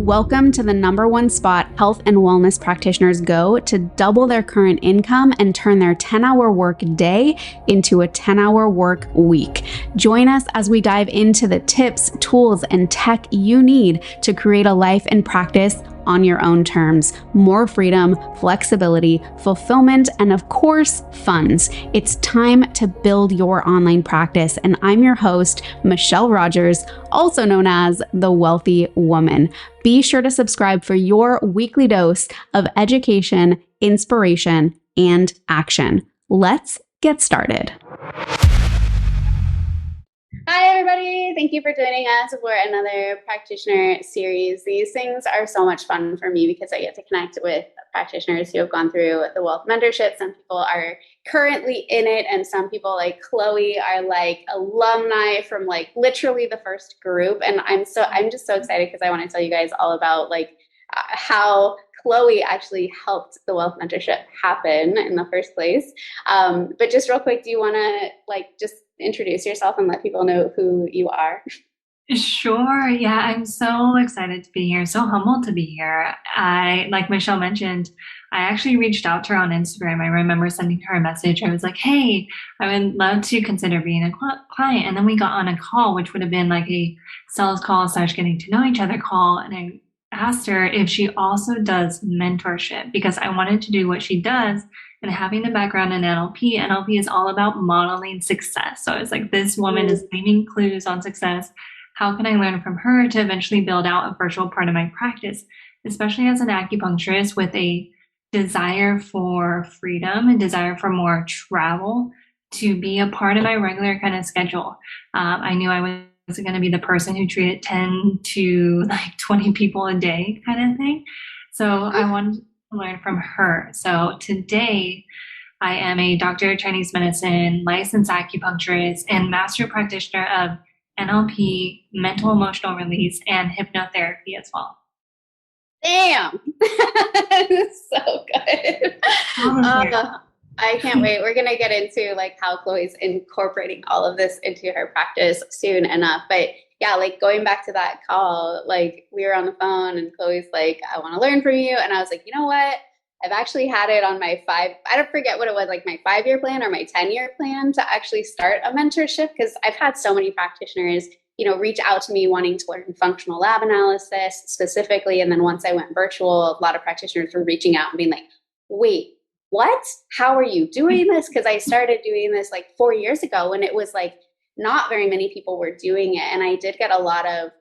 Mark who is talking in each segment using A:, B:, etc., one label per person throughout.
A: Welcome to the #1 spot health and wellness practitioners go to double their current income and turn their 10-hour work day into a 10-hour work week. Join us as we dive into the tips, tools, and tech you need to create a life and practice on your own terms. More freedom, flexibility, fulfillment, and of course, funds. It's time to build your online practice. And I'm your host, Michelle Rogers, also known as the WELLthy Woman. Be sure to subscribe for your weekly dose of education, inspiration, and action. Let's get started. Hi, everybody. Thank you for joining us for another practitioner series. These things are so much fun for me because I get to connect with practitioners who have gone through the WELLth Mentorship. Some people are currently in it, and some people like Chloe are like alumni from like literally the first group. And I'm just so excited because I want to tell you guys all about like how Chloe actually helped the WELLth Mentorship happen in the first place. But just real quick, do you want to like just introduce yourself and let people know who you are?
B: Sure. Yeah, I'm so excited to be here. So humbled to be here. Like Michelle mentioned, I actually reached out to her on Instagram. I remember sending her a message. I was like, hey, I would love to consider being a client. And then we got on a call, which would have been like a sales call / getting to know each other call. And I asked her if she also does mentorship because I wanted to do what she does. And having the background in NLP is all about modeling success. So I was like, this woman is leaving clues on success. How can I learn from her to eventually build out a virtual part of my practice, especially as an acupuncturist with a desire for freedom and desire for more travel to be a part of my regular kind of schedule. I knew I wasn't going to be the person who treated 10 to like 20 people a day kind of thing. So I wanted to learn from her. So today I am a doctor of Chinese medicine, licensed acupuncturist, and master practitioner of NLP, mental emotional release, and hypnotherapy as well.
A: Damn. So good. I can't wait. We're going to get into like how Chloe's incorporating all of this into her practice soon enough. But yeah, like going back to that call, like we were on the phone and Chloe's like, I want to learn from you. And I was like, you know what? I've actually had it on my I don't forget what it was, like my 5-year plan or my 10-year plan to actually start a mentorship, because I've had so many practitioners, you know, reach out to me wanting to learn functional lab analysis specifically. And then once I went virtual, a lot of practitioners were reaching out and being like, wait, what? How are you doing this? Because I started doing this like 4 years ago when it was like not very many people were doing it. And I did get a lot of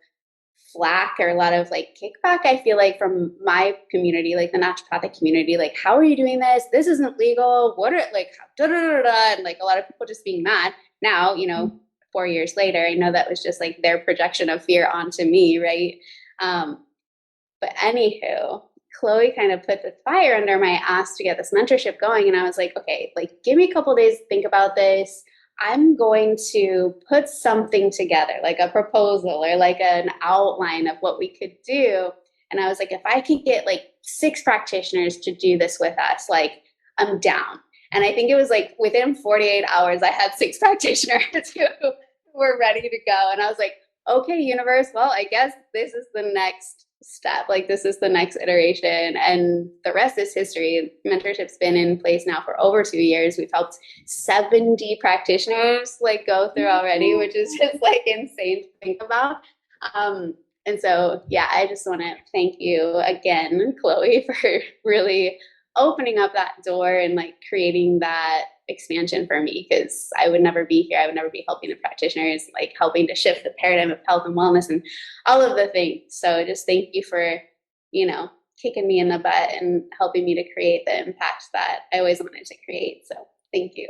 A: flack or a lot of like kickback, I feel like, from my community, like the naturopathic community, like, how are you doing this? This isn't legal. What are like, da, da, da, da, and like a lot of people just being mad. Now, you know, 4 years later, I know that was just like their projection of fear onto me, right? But anywho, Chloe kind of put the fire under my ass to get this mentorship going. And I was like, okay, like give me a couple days to think about this. I'm going to put something together, like a proposal or like an outline of what we could do. And I was like, if I could get like 6 practitioners to do this with us, like I'm down. And I think it was like within 48 hours, I had 6 practitioners who were ready to go. And I was like, okay, universe, well, I guess this is the next step. Like this is the next iteration, and the rest is history. Mentorship's been in place now for over 2 years. We've helped 70 practitioners like go through already, which is just like insane to think about. And so, yeah, I just want to thank you again, Chloe, for really opening up that door and like creating that expansion for me, because I would never be here. I would never be helping the practitioners, like helping to shift the paradigm of health and wellness and all of the things. So just thank you for, you know, kicking me in the butt and helping me to create the impact that I always wanted to create. So thank you.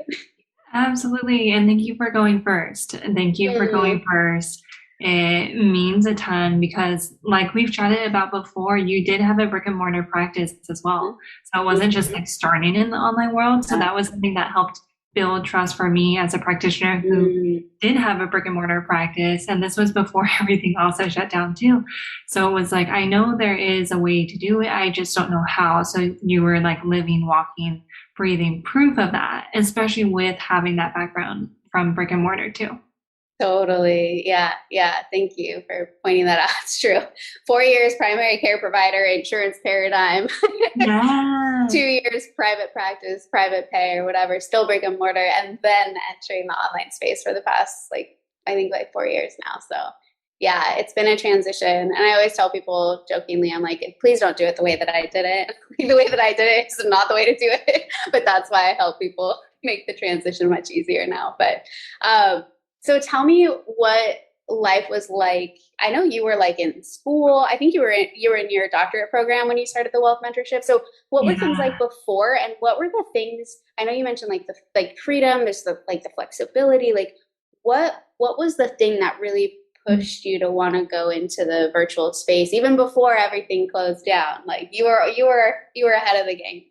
B: Absolutely. And thank you for going first. And thank you for going first. It means a ton because, like we've chatted about before, you did have a brick-and-mortar practice as well. So it wasn't just like starting in the online world. So that was something that helped build trust for me as a practitioner who did have a brick-and-mortar practice. And this was before everything also shut down too. So it was like, I know there is a way to do it. I just don't know how. So you were like living, walking, breathing proof of that, especially with having that background from brick-and-mortar too.
A: Totally. Yeah. Yeah. Thank you for pointing that out. It's true. 4 years primary care provider, insurance paradigm,
B: Yeah.
A: 2 years private practice, private pay or whatever, still brick and mortar, and then entering the online space for the past, like, I think like 4 years now. So yeah, it's been a transition. And I always tell people jokingly, I'm like, please don't do it the way that I did it. The way that I did it is not the way to do it. But that's why I help people make the transition much easier now. But so tell me what life was like. I know you were like in school. I think you were in your doctorate program when you started the WELLth Mentorship. So what were things like
B: Yeah.
A: before, and what were the things? I know you mentioned like the like freedom. There's the like the flexibility. Like what was the thing that really pushed you to want to go into the virtual space even before everything closed down? Like you were ahead of the game.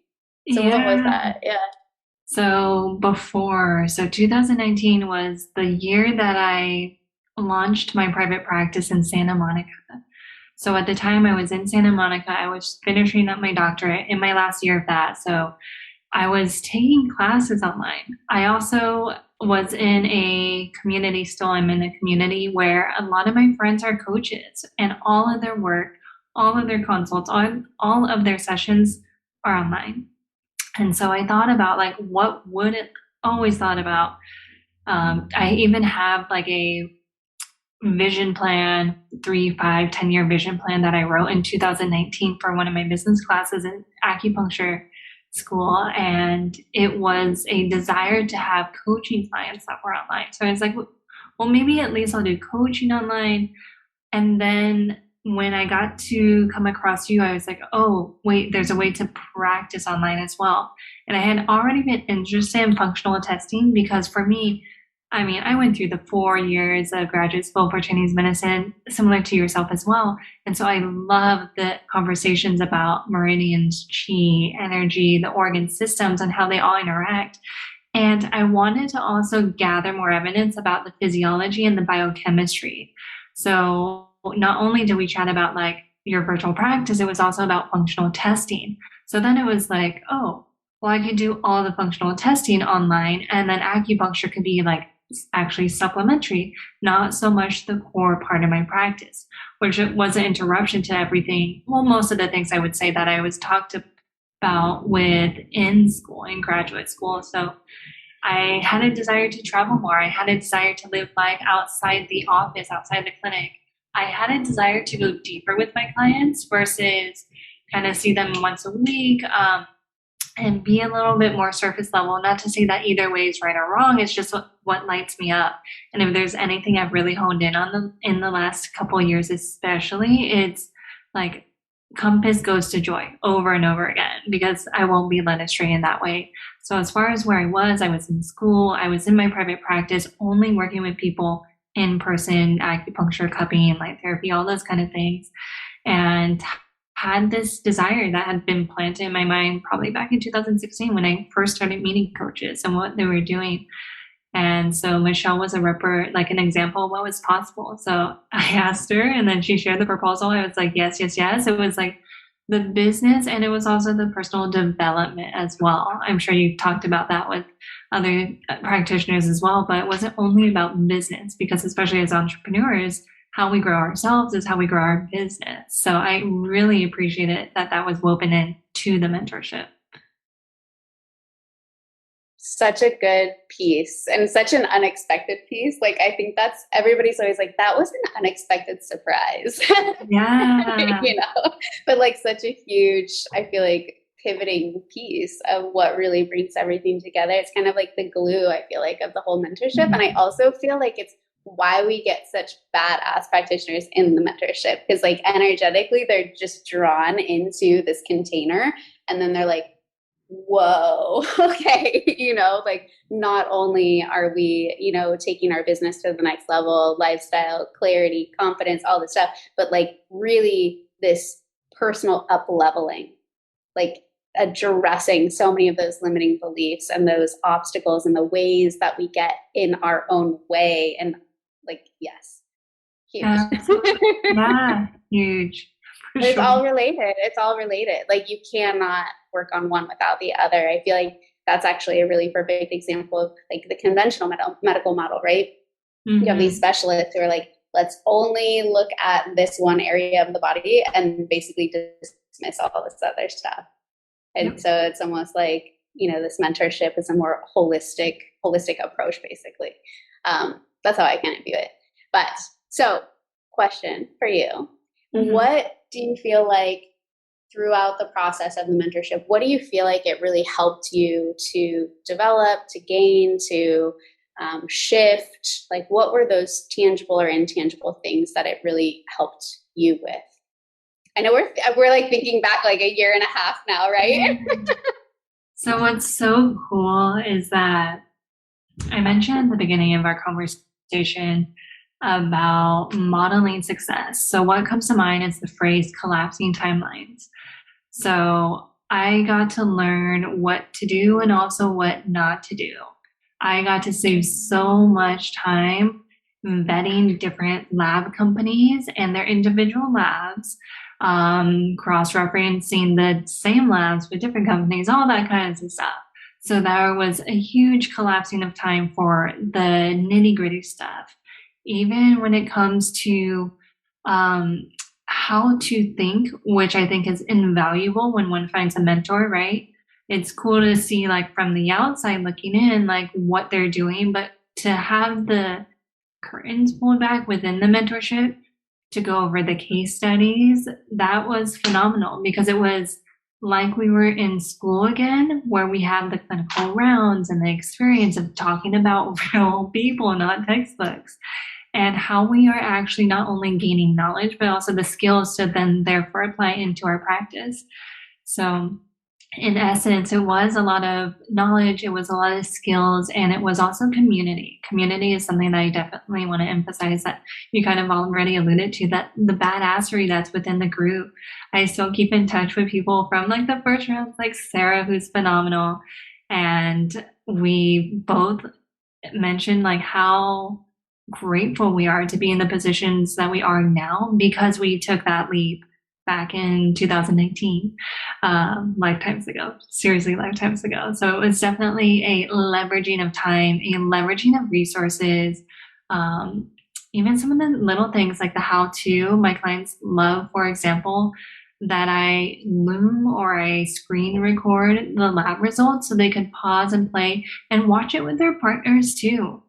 A: So what was
B: Yeah.
A: that? Yeah.
B: So 2019 was the year that I launched my private practice in Santa Monica. So at the time I was in Santa Monica, I was finishing up my doctorate in my last year of that. So I was taking classes online. I also was in a community, still I'm in a community where a lot of my friends are coaches and all of their work, all of their consults, all of their sessions are online. And so I thought about like, what would it always thought about? I even have like a vision plan, 3, 5, 10 year vision plan that I wrote in 2019 for one of my business classes in acupuncture school. And it was a desire to have coaching clients that were online. So I was like, well, maybe at least I'll do coaching online. And then when I got to come across you, I was like, oh, wait, there's a way to practice online as well. And I had already been interested in functional testing because for me, I mean, I went through the 4 years of graduate school for Chinese medicine, similar to yourself as well. And so I love the conversations about meridians, qi, energy, the organ systems, and how they all interact. And I wanted to also gather more evidence about the physiology and the biochemistry. So not only did we chat about like your virtual practice, it was also about functional testing. So then it was like, oh, well, I could do all the functional testing online, and then acupuncture could be like actually supplementary, not so much the core part of my practice, which was an interruption to everything. Well, most of the things I would say that I was talked about with in school, in graduate school. So I had a desire to travel more. I had a desire to live life outside the office, outside the clinic. I had a desire to go deeper with my clients versus kind of see them once a week, and be a little bit more surface level. Not to say that either way is right or wrong. It's just what lights me up. And if there's anything I've really honed in on in the last couple of years, especially, it's like compass goes to joy over and over again because I won't be led astray in that way. So as far as where I was in school, I was in my private practice, only working with people in person, acupuncture, cupping, light therapy, all those kind of things. And had this desire that had been planted in my mind probably back in 2016 when I first started meeting coaches and what they were doing. And so Michelle was like an example of what was possible. So I asked her and then she shared the proposal. I was like, yes, yes, yes. It was like the business and it was also the personal development as well. I'm sure you've talked about that with other practitioners as well, but it wasn't only about business because especially as entrepreneurs, how we grow ourselves is how we grow our business. So I really appreciate it that that was woven into the mentorship.
A: Such a good piece and such an unexpected piece. Like, I think that's everybody's always like, that was an unexpected surprise,
B: Yeah.
A: but like such a huge, I feel like, pivoting piece of what really brings everything together. It's kind of like the glue, I feel like, of the whole mentorship. And I also feel like it's why we get such badass practitioners in the mentorship because, like, energetically, they're just drawn into this container and then they're like, whoa, okay, like not only are we, taking our business to the next level, lifestyle, clarity, confidence, all this stuff, but like really this personal up leveling, like addressing so many of those limiting beliefs and those obstacles and the ways that we get in our own way. And like, yes, huge.
B: Yeah, huge.
A: It's all related. It's all related. Like you cannot work on one without the other. I feel like that's actually a really perfect example of like the conventional medical model, right? You have these
B: Mm-hmm.
A: specialists who are like, let's only look at this one area of the body and basically dismiss all this other stuff. And
B: Yep.
A: so it's almost like, this mentorship is a more holistic approach, basically. That's how I kind of view it. But so, question for you.
B: Mm-hmm.
A: What do you feel like throughout the process of the mentorship, what do you feel like it really helped you to develop, to gain, to shift? Like, what were those tangible or intangible things that it really helped you with? I know we're like thinking back like a year and a half now, right?
B: So what's so cool is that I mentioned at the beginning of our conversation about modeling success. So what comes to mind is the phrase collapsing timelines. So I got to learn what to do and also what not to do. I got to save so much time vetting different lab companies and their individual labs, cross-referencing the same labs with different companies, all that kinds of stuff. So there was a huge collapsing of time for the nitty-gritty stuff. Even when it comes to um, how to think, which I think is invaluable when one finds a mentor, right? It's cool to see like from the outside looking in, like what they're doing, but to have the curtains pulled back within the mentorship to go over the case studies, that was phenomenal because it was like we were in school again, where we had the clinical rounds and the experience of talking about real people, not textbooks, and how we are actually not only gaining knowledge, but also the skills to then therefore apply into our practice. So in essence, it was a lot of knowledge, it was a lot of skills, and it was also community. Community is something that I definitely want to emphasize that you kind of already alluded to, that the badassery that's within the group. I still keep in touch with people from like the first round, like Sarah, who's phenomenal. And we both mentioned like how grateful we are to be in the positions that we are now because we took that leap back in 2019, lifetimes ago, seriously, lifetimes ago. So it was definitely a leveraging of time, a leveraging of resources, even some of the little things like the how to. My clients love, for example, that I loom or I screen record the lab results so they could pause and play and watch it with their partners too.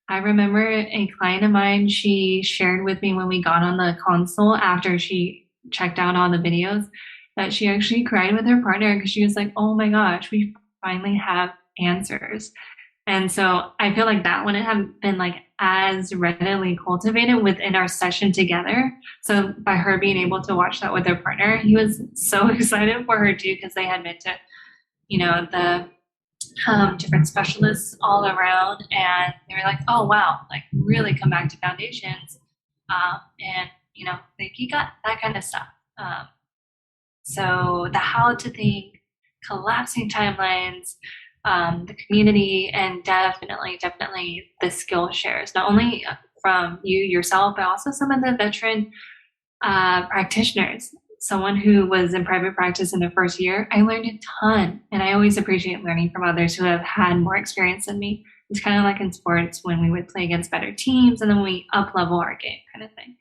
B: I remember a client of mine, she shared with me when we got on the console after she checked out all the videos that she actually cried with her partner because she was like, oh my gosh, we finally have answers. And so I feel like that wouldn't have been like as readily cultivated within our session together. So by her being able to watch that with her partner, he was so excited for her too, because they had been to, the different specialists all around, and they were like, "Oh wow, like really come back to foundations," and like you got that kind of stuff. So the how to think, collapsing timelines, the community, and definitely the skill shares, not only from you yourself, but also some of the veteran practitioners. Someone who was in private practice in their first year, I learned a ton. And I always appreciate learning from others who have had more experience than me. It's kind of like in sports when we would play against better teams and then we up level our game kind of thing.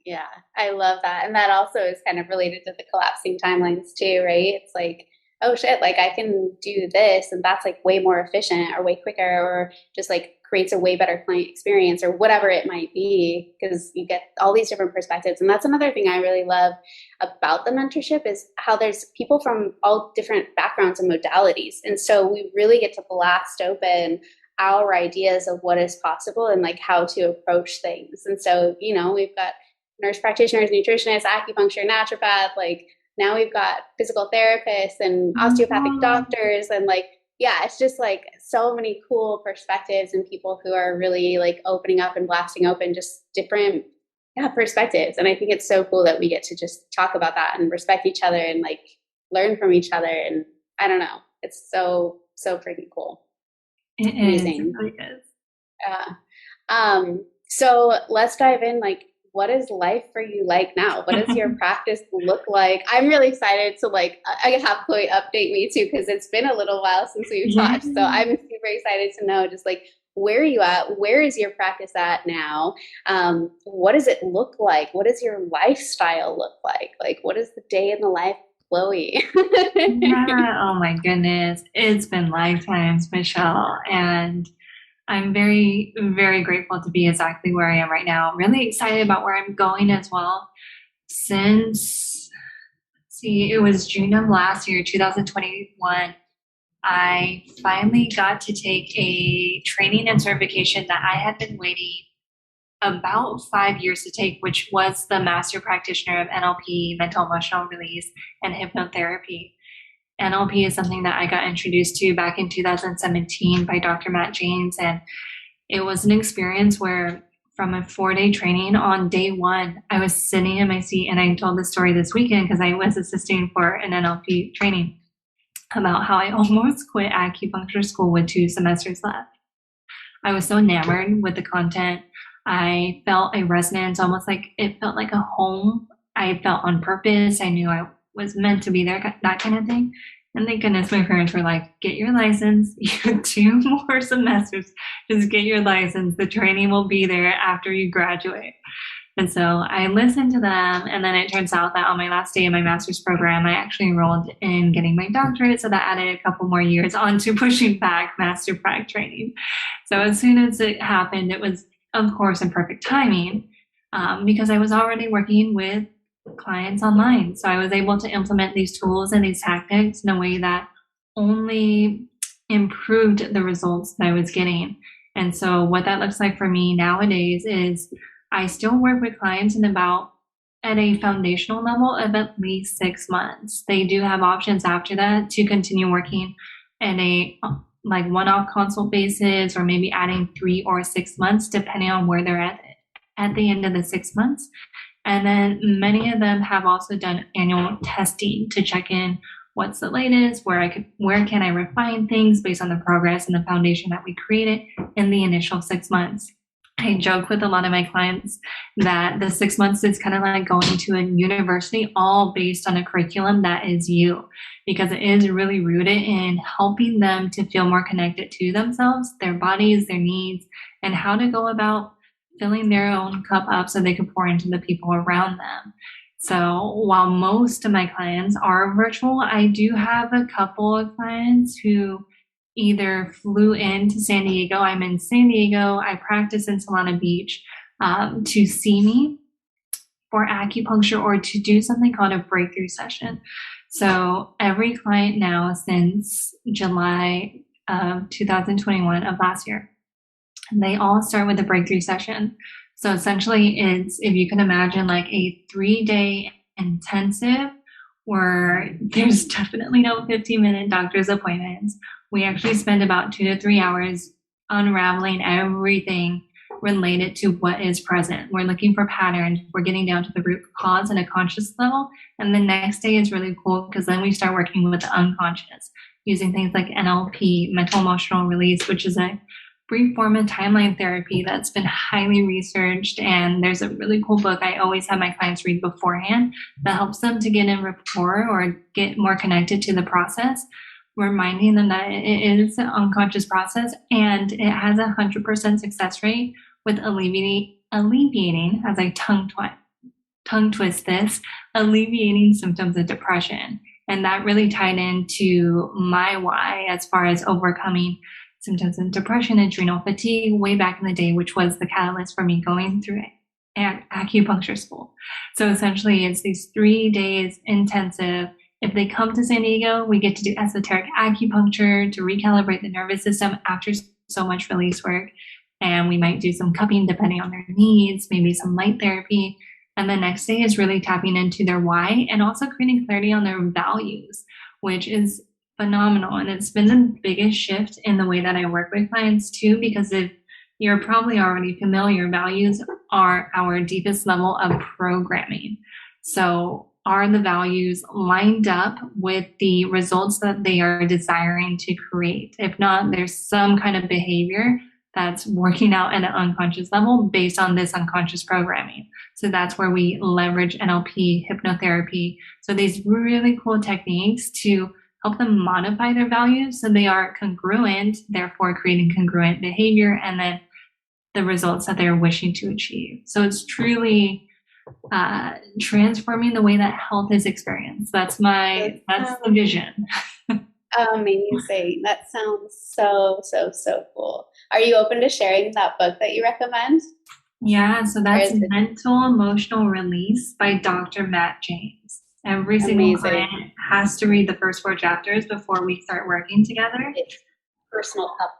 A: Yeah, I love that. And that also is kind of related to the collapsing timelines too, right? It's like, oh shit, like I can do this and that's like way more efficient or way quicker or just like creates a way better client experience or whatever it might be because you get all these different perspectives. And that's another thing I really love about the mentorship is how there's people from all different backgrounds and modalities. And so we really get to blast open our ideas of what is possible and like how to approach things. And so, we've got nurse practitioners, nutritionists, acupuncture, naturopath, like now we've got physical therapists and osteopathic doctors and like, yeah, it's just like so many cool perspectives and people who are really like opening up and blasting open just different perspectives. And I think it's so cool that we get to just talk about that and respect each other and like learn from each other. And I don't know, it's so freaking cool.
B: It
A: amazing.
B: is. It really is.
A: So let's dive in. Like, what is life for you like now? What does your practice look like? I'm really excited to like, I can have Chloe update me too, because it's been a little while since we've talked. So I'm super excited to know just like where are you at? Where is your practice at now? What does it look like? What does your lifestyle look like? Like, what is the day in the life of Chloe?
B: Yeah, oh my goodness. It's been lifetimes, Michelle. And I'm very, very grateful to be exactly where I am right now. Really excited about where I'm going as well. Since, let's see, it was June of last year, 2021, I finally got to take a training and certification that I had been waiting about 5 years to take, which was the Master Practitioner of NLP, Mental Emotional Release, and Hypnotherapy. NLP is something that I got introduced to back in 2017 by Dr. Matt James. And it was an experience where, from a 4-day training, on day one, I was sitting in my seat, and I told the story this weekend because I was assisting for an NLP training about how I almost quit acupuncture school with 2 semesters left. I was so enamored with the content. I felt a resonance, almost like it felt like a home. I felt on purpose. I knew I was meant to be there, that kind of thing. And thank goodness my parents were like, get your license. You have 2 more semesters. Just get your license. The training will be there after you graduate. And so I listened to them. And then it turns out that on my last day of my master's program, I actually enrolled in getting my doctorate. So that added a couple more years onto pushing back master prac training. So as soon as it happened, it was, of course, in perfect timing, because I was already working with clients online. So I was able to implement these tools and these tactics in a way that only improved the results that I was getting. And so what that looks like for me nowadays is I still work with clients at a foundational level of at least 6 months. They do have options after that to continue working at a like one-off consult basis, or maybe adding 3 or 6 months, depending on where they're at the end of the 6 months. And then many of them have also done annual testing to check in what's the latest, where can I refine things based on the progress and the foundation that we created in the initial 6 months. I joke with a lot of my clients that the 6 months is kind of like going to a university, all based on a curriculum that is you, because it is really rooted in helping them to feel more connected to themselves, their bodies, their needs, and how to go about filling their own cup up so they can pour into the people around them. So while most of my clients are virtual, I do have a couple of clients who either flew into San Diego. I'm in San Diego. I practice in Solana Beach, to see me for acupuncture or to do something called a breakthrough session. So every client now since July of 2021 of last year, they all start with a breakthrough session. So essentially it's, if you can imagine, like a 3-day intensive where there's definitely no 15-minute doctor's appointments. We actually spend about 2 to 3 hours unraveling everything related to what is present. We're looking for patterns. We're getting down to the root cause at a conscious level. And the next day is really cool because then we start working with the unconscious using things like NLP, mental emotional release, which is a brief form of timeline therapy that's been highly researched. And there's a really cool book I always have my clients read beforehand that helps them to get in rapport or get more connected to the process, reminding them that it is an unconscious process and it has 100% success rate with alleviating, as I tongue twist this, alleviating symptoms of depression. And that really tied into my why as far as overcoming symptoms of depression, adrenal fatigue way back in the day, which was the catalyst for me going through acupuncture school. So essentially it's these 3 days intensive. If they come to San Diego, we get to do esoteric acupuncture to recalibrate the nervous system after so much release work. And we might do some cupping depending on their needs, maybe some light therapy. And the next day is really tapping into their why and also creating clarity on their values, which is phenomenal. And it's been the biggest shift in the way that I work with clients too, because if you're probably already familiar, values are our deepest level of programming. So are the values lined up with the results that they are desiring to create? If not, there's some kind of behavior that's working out at an unconscious level based on this unconscious programming. So that's where we leverage NLP, hypnotherapy. So these really cool techniques to help them modify their values so they are congruent, therefore creating congruent behavior and then the results that they're wishing to achieve. So it's truly transforming the way that health is experienced. That's the vision.
A: Amazing. That sounds so, so, so cool. Are you open to sharing that book that you recommend?
B: Yeah, so that's Mental Emotional Release by Dr. Matt James. Every single client has to read the first 4 chapters before we start working together.
A: It's personal help.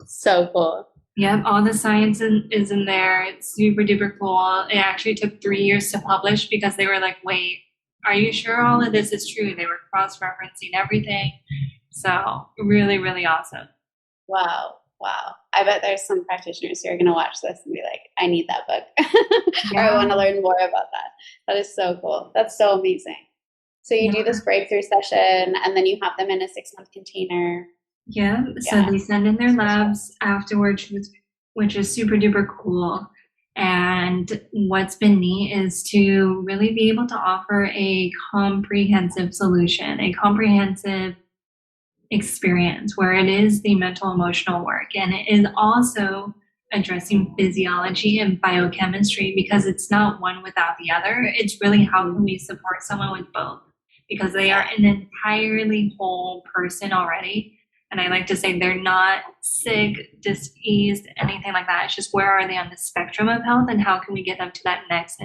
A: So cool.
B: Yep, all the science is in there. It's super duper cool. It actually took 3 years to publish because they were like, wait, are you sure all of this is true? They were cross-referencing everything. So really, really awesome.
A: Wow. I bet there's some practitioners who are going to watch this and be like, I need that book. Or I want to learn more about that. That is so cool. That's so amazing. So you do this breakthrough session and then you have them in a 6-month container.
B: Yeah. So they send in their labs afterwards, which is super duper cool. And what's been neat is to really be able to offer a comprehensive solution, a comprehensive experience where it is the mental emotional work and it is also addressing physiology and biochemistry, because it's not one without the other. It's really how can we support someone with both, because they are an entirely whole person already. And I like to say they're not sick, diseased, anything like that. It's just where are they on the spectrum of health and how can we get them to that next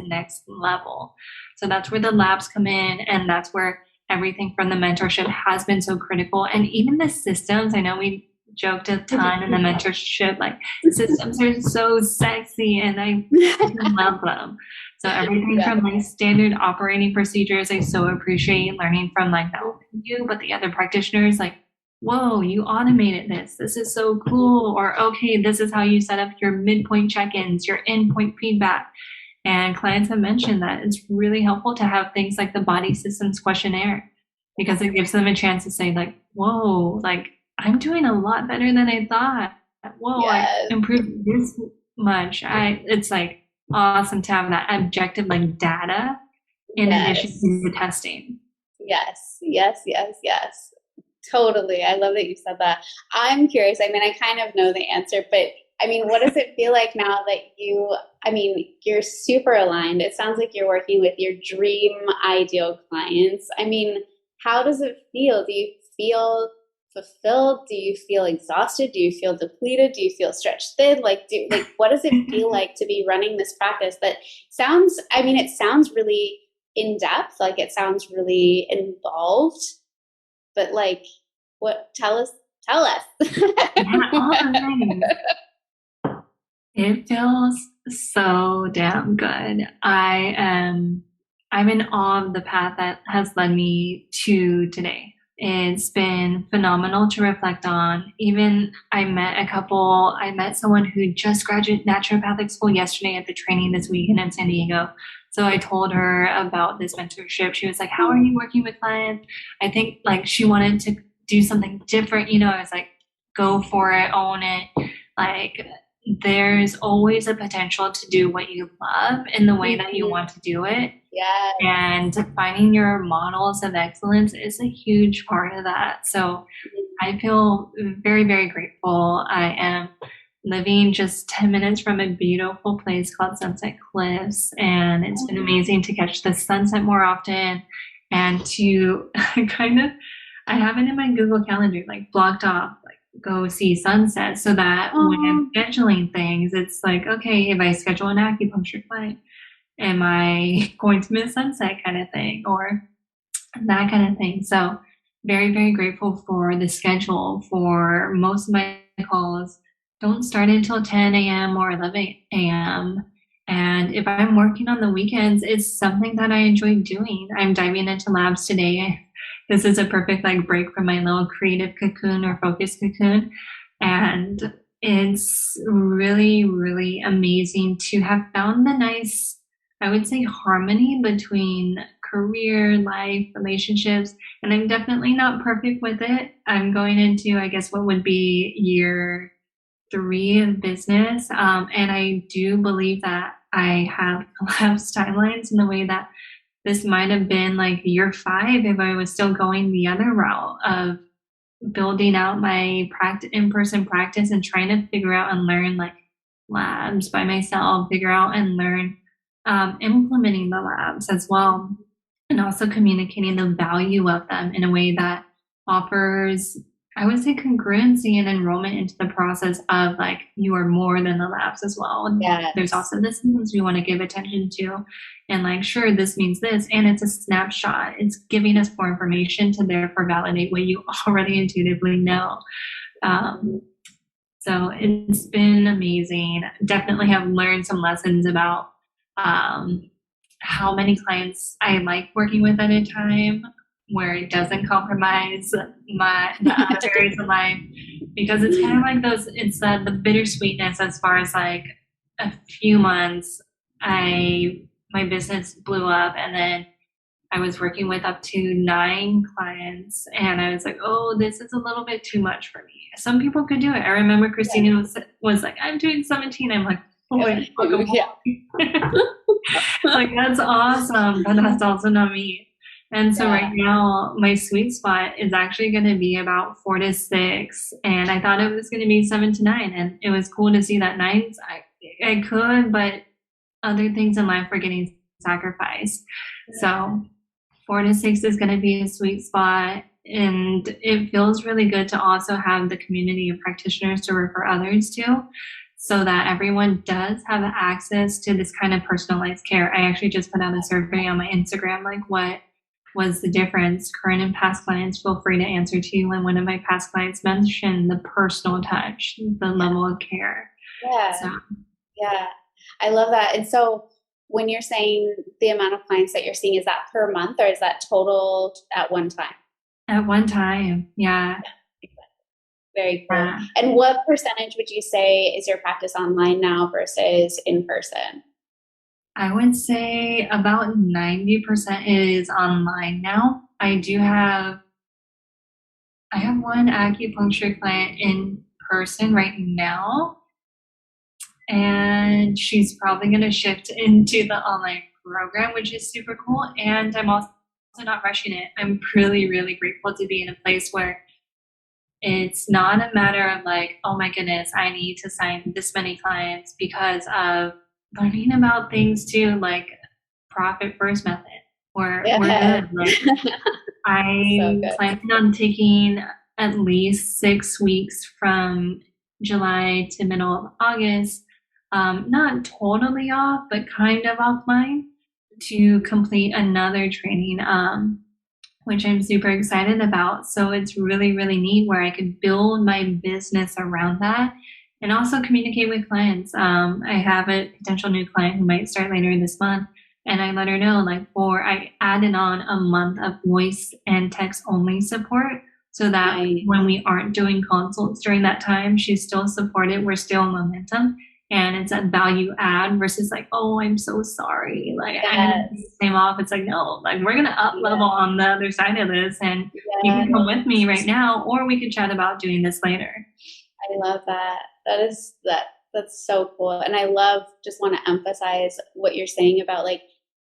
B: level. So that's where the labs come in, and that's where everything from the mentorship has been so critical. And even the systems, I know we joked a ton in the mentorship, like systems are so sexy and I love them. So everything from like standard operating procedures, I so appreciate learning from like not only you, but the other practitioners, like, whoa, you automated this. This is so cool. Or, okay, this is how you set up your midpoint check-ins, your endpoint feedback. And clients have mentioned that it's really helpful to have things like the body systems questionnaire, because it gives them a chance to say like, whoa, like I'm doing a lot better than I thought. Whoa, I improved this much. It's like awesome to have that objective like data in addition to the testing.
A: Yes. Totally. I love that you said that. I'm curious. I mean, I kind of know the answer, but I mean, what does it feel like now that you're super aligned? It sounds like you're working with your dream ideal clients. I mean, how does it feel? Do you feel fulfilled? Do you feel exhausted? Do you feel depleted? Do you feel stretched thin? What does it feel like to be running this practice that sounds, it sounds really in depth, like it sounds really involved, but like, tell us.
B: It feels so damn good. I'm in awe of the path that has led me to today. It's been phenomenal to reflect on. Even I met someone who just graduated naturopathic school yesterday at the training this weekend in San Diego. So I told her about this mentorship. She was like, how are you working with clients? I think like she wanted to do something different. I was like, go for it, own it. Like, there's always a potential to do what you love in the way that you want to do it.
A: Yeah.
B: And finding your models of excellence is a huge part of that. So I feel very, very grateful. I am living just 10 minutes from a beautiful place called Sunset Cliffs. And it's been amazing to catch the sunset more often and to I have it in my Google Calendar, like blocked off, like go see sunset, so that when I'm scheduling things, it's like, okay, if I schedule an acupuncture client, am I going to miss sunset kind of thing, or that kind of thing. So very, very grateful for the schedule. For most of my calls don't start until 10 a.m. or 11 a.m. And if I'm working on the weekends, it's something that I enjoy doing. I'm diving into labs today. This is a perfect like break from my little creative cocoon or focus cocoon. And it's really, really amazing to have found the nice, I would say, harmony between career, life, relationships. And I'm definitely not perfect with it. I'm going into, I guess, what would be year 3 of business. And I do believe that I have collapsed timelines in the way that this might have been like year 5 if I was still going the other route of building out my in-person practice and trying to figure out and learn like labs by myself, figure out and learn implementing the labs as well, and also communicating the value of them in a way that offers, I would say, congruency and enrollment into the process of like, you are more than the labs as well. And there's also the symptoms we want to give attention to. And like, sure, this means this, and it's a snapshot. It's giving us more information to therefore validate what you already intuitively know. So it's been amazing. Definitely have learned some lessons about how many clients I like working with at a time, where it doesn't compromise the other areas of life, because it's kind of like it's the bittersweetness as far as like a few months, my business blew up, and then I was working with up to 9 clients, and I was like, oh, this is a little bit too much for me. Some people could do it. I remember Christina was like, I'm doing 17. I'm like, like, that's awesome, but that's also not me. And so right now, my sweet spot is actually going to be about 4 to 6, and I thought it was going to be 7 to 9, and it was cool to see that 9s I could, but other things in life were getting sacrificed. So 4 to 6 is going to be a sweet spot, and it feels really good to also have the community of practitioners to refer others to, so that everyone does have access to this kind of personalized care. I actually just put out a survey on my Instagram, like, what was the difference? Current and past clients, feel free to answer too. And one of my past clients mentioned the personal touch, the level of care.
A: Yeah, I love that. And so when you're saying the amount of clients that you're seeing, is that per month, or is that total at one time?
B: At one time, yeah.
A: Very cool. Yeah. And what percentage would you say is your practice online now versus in person?
B: I would say about 90% is online now. I have one acupuncture client in person right now, and she's probably going to shift into the online program, which is super cool. And I'm also not rushing it. I'm really, really grateful to be in a place where it's not a matter of like, oh my goodness, I need to sign this many clients, because of learning about things too, like profit first method. We're good. Like, I'm planning on taking at least 6 weeks from July to middle of August, not totally off, but kind of offline, to complete another training, which I'm super excited about. So it's really, really neat where I could build my business around that and also communicate with clients. I have a potential new client who might start later this month, and I let her know, like, I added on a month of voice and text only support, so that when we aren't doing consults during that time, she's still supported. We're still in momentum. And it's a value add versus like, oh, I'm so sorry. Like, I'm going to take time off. It's like, no, like, we're going to up level on the other side of this, and you can come with me right now, or we can chat about doing this later.
A: I love that. That's so cool. And I just want to emphasize what you're saying about, like,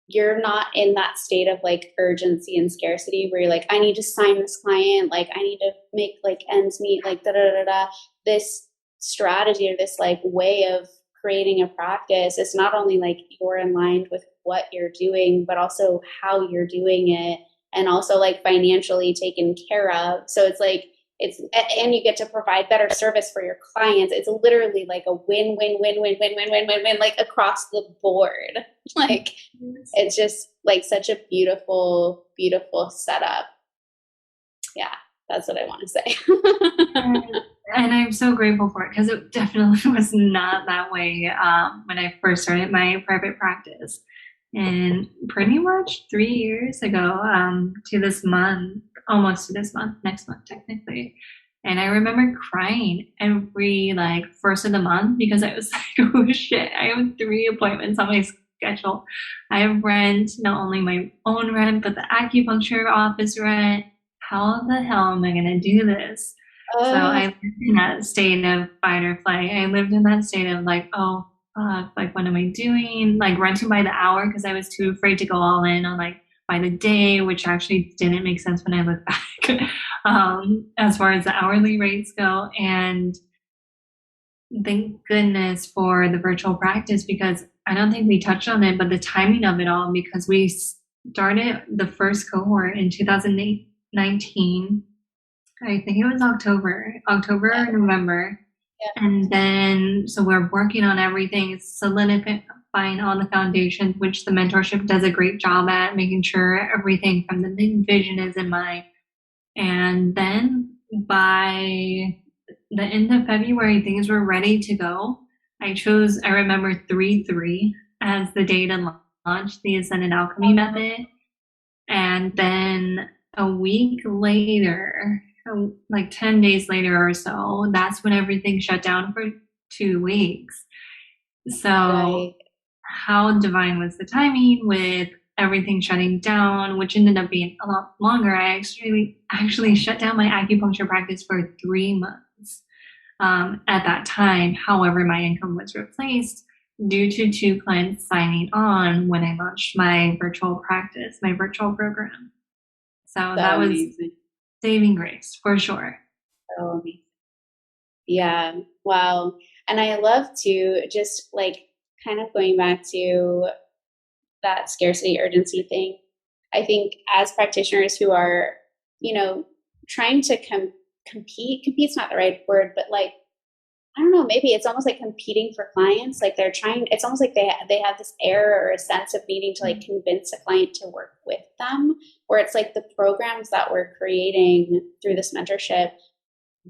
A: you're not in that state of like urgency and scarcity where you're like, I need to sign this client. Like, I need to make like ends meet, like this strategy, or this like way of creating a practice, it's not only like you're in line with what you're doing, but also how you're doing it, and also like financially taken care of. So it's like, and you get to provide better service for your clients. It's literally like a win, win, win, win, win, win, win, win, win, like across the board. Like, it's just like such a beautiful, beautiful setup. Yeah, that's what I want to say.
B: And I'm so grateful for it, because it definitely was not that way when I first started my private practice. And pretty much 3 years ago, to this month, almost to this month, next month technically. And I remember crying every like first of the month, because I was like, oh shit, I have 3 appointments on my schedule. I have rent, not only my own rent, but the acupuncture office rent. How the hell am I going to do this? So I lived in that state of fight or flight. I lived in that state of like, oh, like, what am I doing? Like renting by the hour because I was too afraid to go all in on like by the day, which actually didn't make sense when I look back, as far as the hourly rates go. And thank goodness for the virtual practice, because I don't think we touched on it, but the timing of it all, because we started the first cohort in 2019. I think it was October,
A: Yeah.
B: or November.
A: Yeah.
B: And then, so we're working on everything, solidifying all the foundations, which the mentorship does a great job at, making sure everything from the big vision is in mind. And then by the end of February, things were ready to go. I remember 3/3 as the day to launch the Ascended Alchemy method. And then a week later, like 10 days later or so, that's when everything shut down for 2 weeks. So
A: Right.
B: how divine was the timing with everything shutting down, which ended up being a lot longer. I actually shut down my acupuncture practice for 3 months at that time. However, my income was replaced due to 2 clients signing on when I launched my virtual practice, my virtual program. So that was
A: amazing.
B: saving grace for sure.
A: So amazing. Yeah. Wow. And I love to just like kind of going back to that scarcity urgency thing. I think as practitioners who are, trying to compete's not the right word, but like, I don't know, maybe it's almost like competing for clients. Like it's almost like they have this air or a sense of needing to like convince a client to work with them, where it's like the programs that we're creating through this mentorship,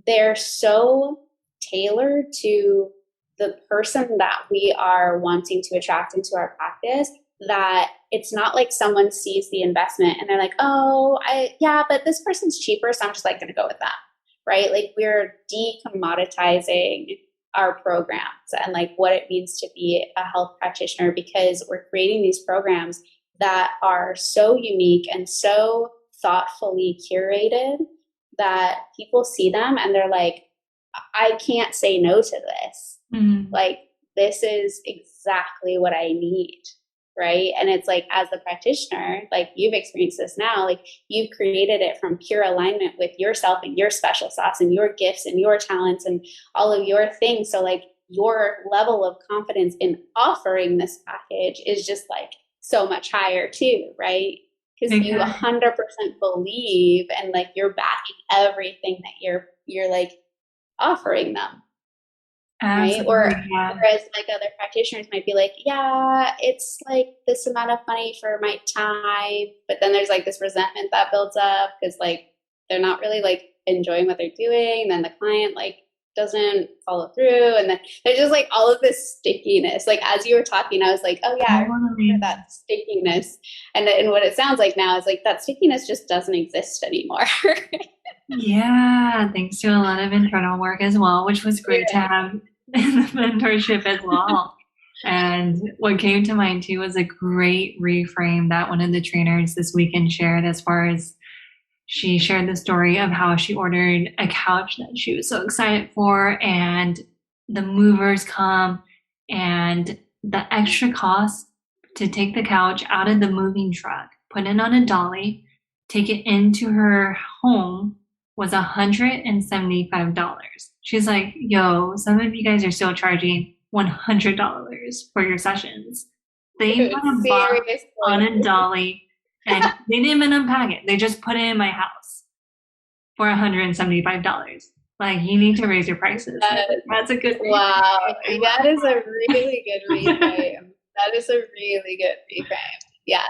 A: they're so tailored to the person that we are wanting to attract into our practice, that it's not like someone sees the investment and they're like, oh, yeah, but this person's cheaper, so I'm just like going to go with that. Right? Like we're decommoditizing our programs and like what it means to be a health practitioner, because we're creating these programs that are so unique and so thoughtfully curated that people see them and they're like, I can't say no to this.
B: Mm-hmm.
A: Like, this is exactly what I need. Right. And it's like, as a practitioner, like you've experienced this now, like you've created it from pure alignment with yourself and your special sauce and your gifts and your talents and all of your things. So like your level of confidence in offering this package is just like so much higher too. Right. Because you 100% believe and like you're backing everything that you're like offering them.
B: Absolutely,
A: right?
B: yeah.
A: Whereas like other practitioners might be like, yeah, it's like this amount of money for my time, but then there's like this resentment that builds up because like they're not really like enjoying what they're doing, and then the client like doesn't follow through, and then there's just like all of this stickiness. Like as you were talking, I was like, oh yeah, I remember that stickiness, and what it sounds like now is like that stickiness just doesn't exist anymore.
B: Yeah, thanks to a lot of internal work as well, which was great to have in the mentorship as well. And what came to mind too was a great reframe that one of the trainers this weekend shared, as far as she shared the story of how she ordered a couch that she was so excited for, and the movers come, and the extra cost to take the couch out of the moving truck, put it on a dolly, take it into her home was $175. She's like, yo, some of you guys are still charging $100 for your sessions. They put a box on a dolly and they didn't even unpack it. They just put it in my house for $175. Like, you need to raise your prices. That's a good
A: wow. That is a really good reframe. That is a really good reframe. Yeah.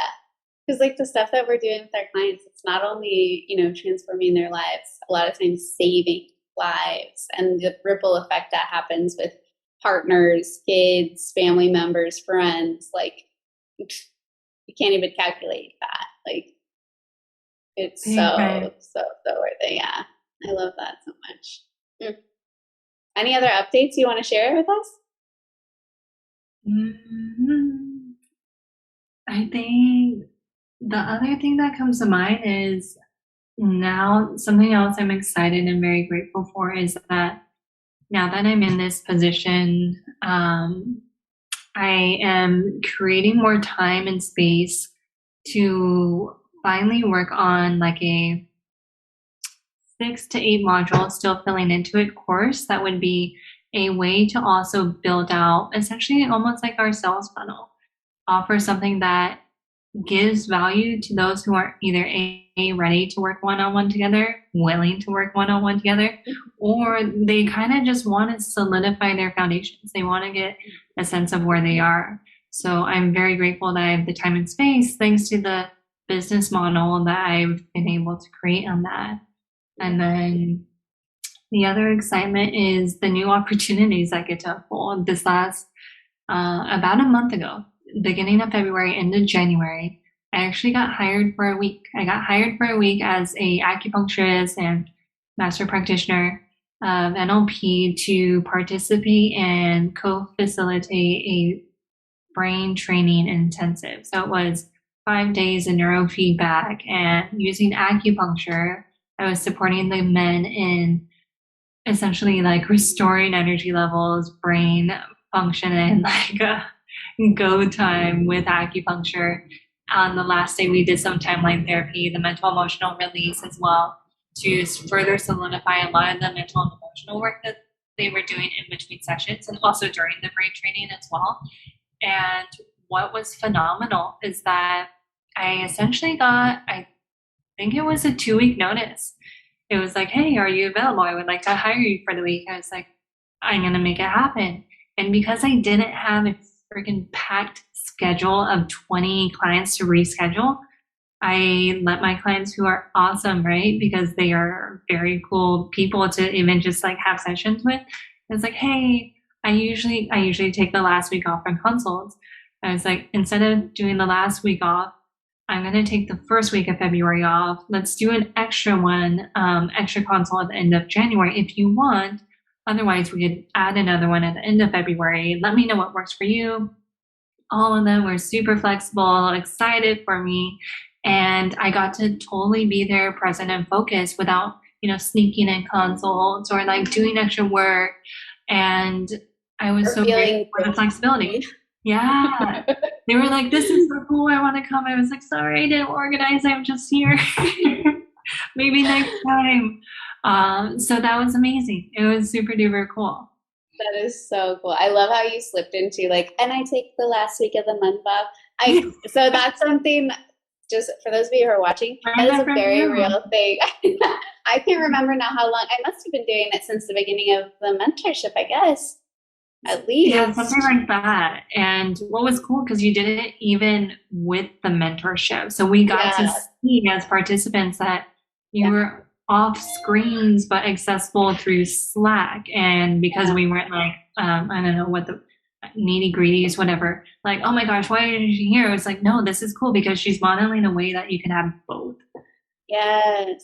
A: Because like the stuff that we're doing with our clients, it's not only, transforming their lives, a lot of times saving lives, and the ripple effect that happens with partners, kids, family members, friends, like you can't even calculate that. Like it's so worth it. Yeah. I love that so much. Any other updates you want to share with us?
B: Mm-hmm. I think the other thing that comes to mind is now something else I'm excited and very grateful for is that now that I'm in this position, I am creating more time and space to finally work on like a 6 to 8 modules, still filling into it course that would be a way to also build out essentially almost like our sales funnel, offer something that gives value to those who are either ready to work one-on-one together, willing to work one-on-one together, or they kind of just want to solidify their foundations. They want to get a sense of where they are. So I'm very grateful that I have the time and space thanks to the business model that I've been able to create on that. And then the other excitement is the new opportunities that get to unfold. This last about a month ago, beginning of February, end of January, I actually got hired for a week. I got hired for a week as a acupuncturist and master practitioner of NLP to participate and co-facilitate a brain training intensive. So it was 5 days of neurofeedback and using acupuncture. I was supporting the men in essentially like restoring energy levels, brain function, and like a go time with acupuncture. On the last day, we did some timeline therapy, the mental emotional release as well, to further solidify a lot of the mental and emotional work that they were doing in between sessions and also during the brain training as well. And what was phenomenal is that I essentially got, I think it was a 2 week notice. It was like, hey, are you available? I would like to hire you for the week. I was like, I'm going to make it happen. And because I didn't have a freaking packed schedule of 20 clients to reschedule, I let my clients who are awesome, right? Because they are very cool people to even just like have sessions with. It's like, hey, I usually take the last week off from consults. I was like, instead of doing the last week off, I'm going to take the first week of February off. Let's do an extra one, extra consult at the end of January if you want. Otherwise, we could add another one at the end of February. Let me know what works for you. All of them were super flexible, excited for me. And I got to totally be there, present and focused without, sneaking in consults or like doing extra work. And I was so grateful for the flexibility. Yeah. They were like, this is so cool. I want to come. I was like, sorry, I didn't organize. I'm just here. Maybe next time. So that was amazing. It was super duper cool.
A: That is so cool. I love how you slipped into like, and I take the last week of the month off. So that's something, just for those of you who are watching, that is a very real thing. I can't remember now how long. I must have been doing it since the beginning of the mentorship, I guess. At least.
B: Yeah, something like that. And what was cool, because you did it even with the mentorship. So we got to see as participants that you were off screens but accessible through Slack. And because we weren't like, I don't know what the nitty gritties, whatever, like, oh my gosh, why is she here? It was like, no, this is cool because she's modeling a way that you can have both.
A: Yes,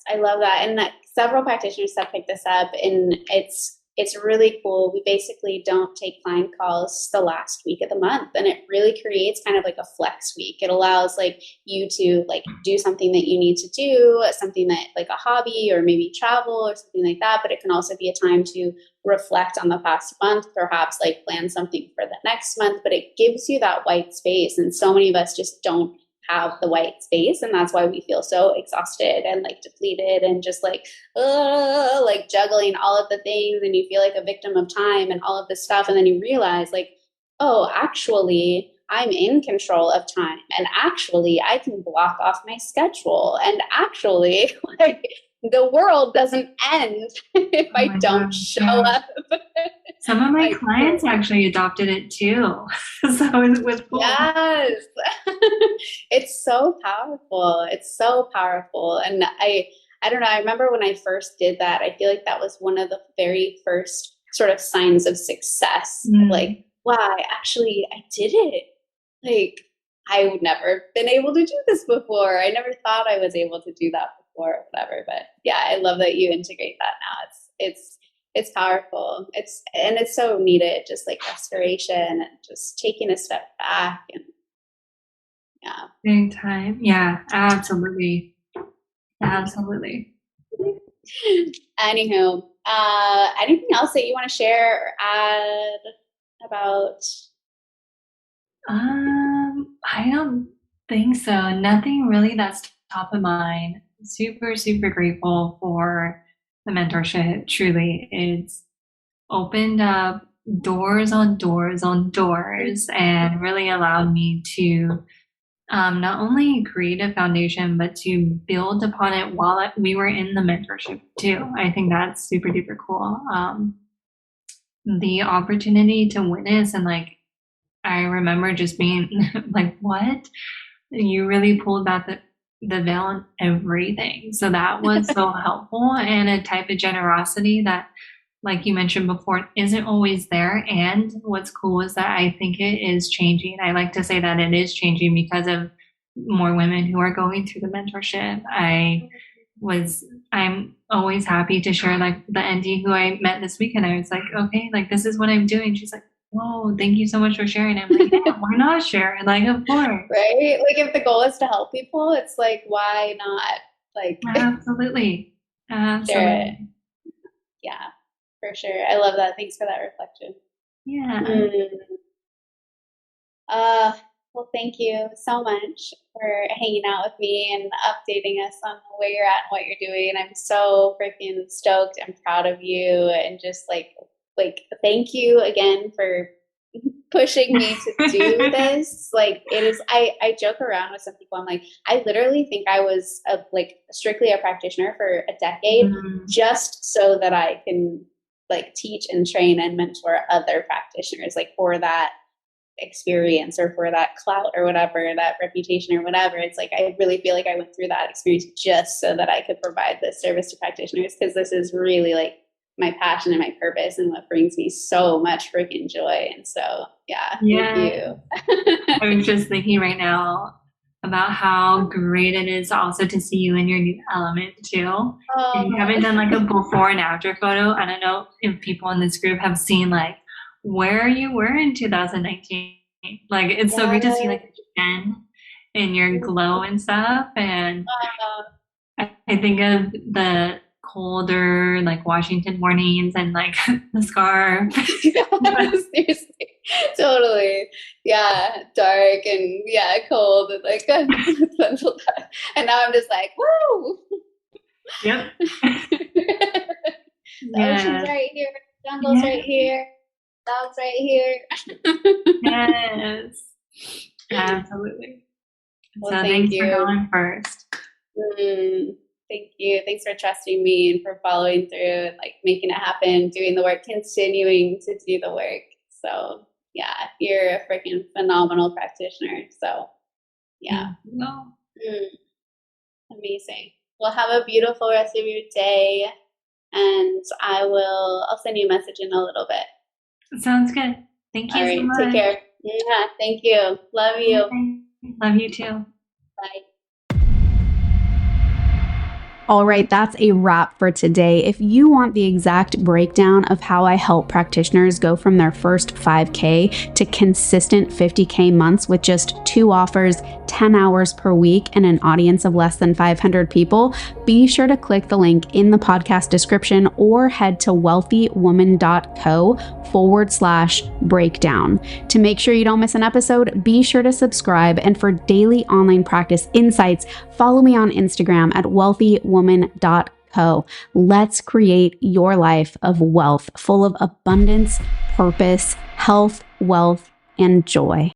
A: I love that. And that several practitioners have picked this up, and it's really cool. We basically don't take client calls the last week of the month, and it really creates kind of like a flex week. It allows like you to like do something that you need to do, something that like a hobby or maybe travel or something like that, but it can also be a time to reflect on the past month, perhaps like plan something for the next month, but it gives you that white space. And so many of us just don't have the white space, and that's why we feel so exhausted and like depleted and just like juggling all of the things, and you feel like a victim of time and all of this stuff, and then you realize like, oh, actually I'm in control of time, and actually I can block off my schedule, and actually like the world doesn't end if I don't show up.
B: Some of my clients actually adopted it too. So it was cool.
A: Yes. It's so powerful. It's so powerful. And I don't know, I remember when I first did that, I feel like that was one of the very first sort of signs of success. Like, wow, I did it. Like, I would never been able to do this before. I never thought I was able to do that before or whatever. But yeah, I love that you integrate that now. It's powerful. It's so needed, just like restoration and just taking a step back, and
B: big time. Yeah, absolutely. Absolutely.
A: Anywho, anything else that you want to share or add about
B: I don't think so. Nothing really that's top of mind. Super, super grateful for the mentorship. Truly, it's opened up doors on doors on doors and really allowed me to not only create a foundation, but to build upon it while we were in the mentorship too. I think that's super duper cool. The opportunity to witness and like, I remember just being like, what? You really pulled back the veil on everything. So that was so helpful, and a type of generosity that, like you mentioned before, isn't always there. And what's cool is that I think it is changing. I like to say that it is changing because of more women who are going through the mentorship. I'm always happy to share, like the ND who I met this weekend. I was like, okay, like this is what I'm doing. She's like, whoa, thank you so much for sharing. I'm like, yeah, why not share? Like, of course.
A: Right? Like if the goal is to help people, it's like, why not? Like,
B: Absolutely.
A: share it. Yeah, for sure. I love that. Thanks for that reflection.
B: Yeah.
A: Well, thank you so much for hanging out with me and updating us on where you're at and what you're doing. I'm so freaking stoked and proud of you, and just like thank you again for pushing me to do this. Like it is, I joke around with some people. I'm like, I literally think I was strictly a practitioner for a decade just so that I can like teach and train and mentor other practitioners, like for that experience or for that clout or whatever, that reputation or whatever. It's like, I really feel like I went through that experience just so that I could provide this service to practitioners, because this is really like my passion and my purpose and what brings me so much freaking joy. And so, thank you.
B: I was just thinking right now about how great it is also to see you in your new element too. And you haven't done like a before and after photo. I don't know if people in this group have seen like where you were in 2019. Like it's so great to see like again in your glow and stuff. And I think of the colder like Washington mornings and like the scarf.
A: Seriously, totally. Yeah, dark and cold and like and now I'm just like, woo.
B: Yep.
A: The ocean's right here, jungle's right here, dogs right here.
B: Yes, absolutely.
A: Well,
B: so
A: thank
B: thanks
A: you
B: for going first.
A: Thank you. Thanks for trusting me and for following through and like making it happen, doing the work, continuing to do the work. So you're a freaking phenomenal practitioner. So amazing. Well, have a beautiful rest of your day, and I'll send you a message in a little bit.
B: Sounds good. Thank you so much.
A: Take care. Yeah, thank you. Love you.
B: Love you too.
A: Bye.
C: All right, that's a wrap for today. If you want the exact breakdown of how I help practitioners go from their first 5K to consistent 50K months with just 2 offers, 10 hours per week, and an audience of less than 500 people, be sure to click the link in the podcast description or head to wealthywoman.co/breakdown. To make sure you don't miss an episode, be sure to subscribe. And for daily online practice insights, follow me on Instagram at wealthywoman.co. Let's create your life of wealth, full of abundance, purpose, health, wealth, and joy.